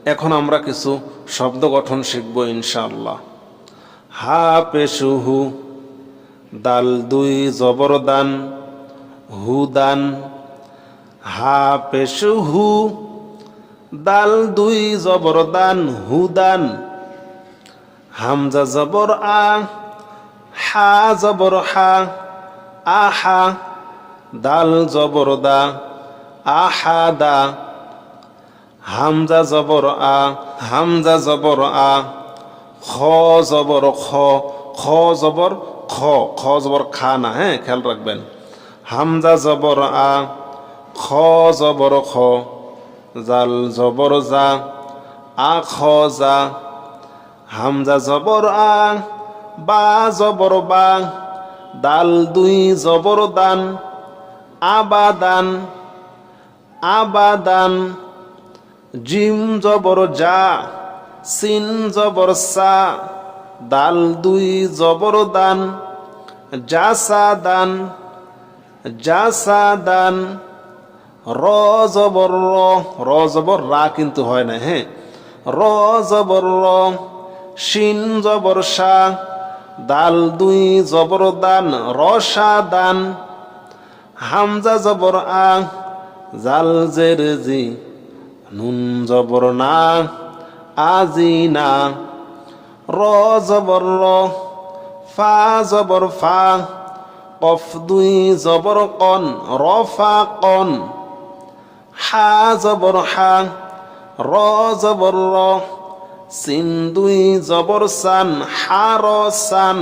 এখন আমরা কিছু শব্দ গঠন শিখব ইনশাআল্লাহ। হা পেশুহু, দাল দুই জবর দান, হুদান। হা পেশুহু, দাল দুই জবর দান, হুদান। হামজা জবর আ, হা জবর হা, আহা। দাল জবর দা, আহাদা। হামজা জবর আ, হামজা জবর আ। খ জবর খ, খ জবর খ, খ জবর খা না, হ্যাঁ খেয়াল রাখবেন। হামজা জবর আ, খ জবর খ। জাল জবর জা, আ খ জা। হামজা জবর আ, বা জবর বা। দাল দুই জবর দান, আবাদান, আবাদান। জিম জবর জা, সিন জবর সা। দাল দুই জবর দান, জাসাদান, জাসাদান। র জবর র, র জবর রা কিন্তু হয় না, হ্যাঁ। র জবর র, শিন জবর সা। দাল দুই জবর দান, রসা দান। হামজা জবর আ, জাল জের জি। নুন জবর না, আজিনা। র জবর র, ফা জবর ফা। কফ দুই জবর কন, রফা কন। হা জবর হা, র জবর র। সিন দুই জবর সান, হার সান।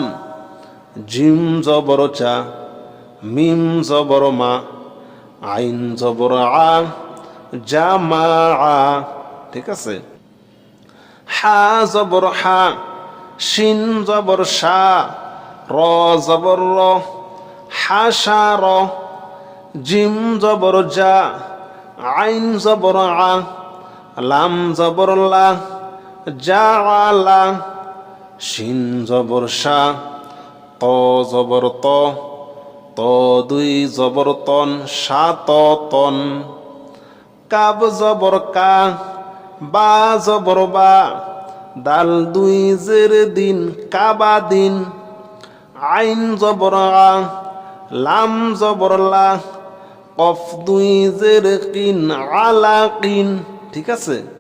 জিম জবর চা, মিম জবর মা। আইন জবর আ, জামা আ। ঠিক আছে। হা জবর হা, শিন জবর শা। র জবর র, হাসা র। জিম জবর জা, আইন জবর আ। লাম জবর লা, জাআলা। শিন জবর শা, ত জবর ত। ত দুই জবর তন, সাত তন। কাব জবর কা, বা জবর বা। দাল দুই জের দিন, কাবা দিন। আইন জবর আ, লাম জবর লা। কফ দুই জের কিন, আলা কিন। ঠিক আছে।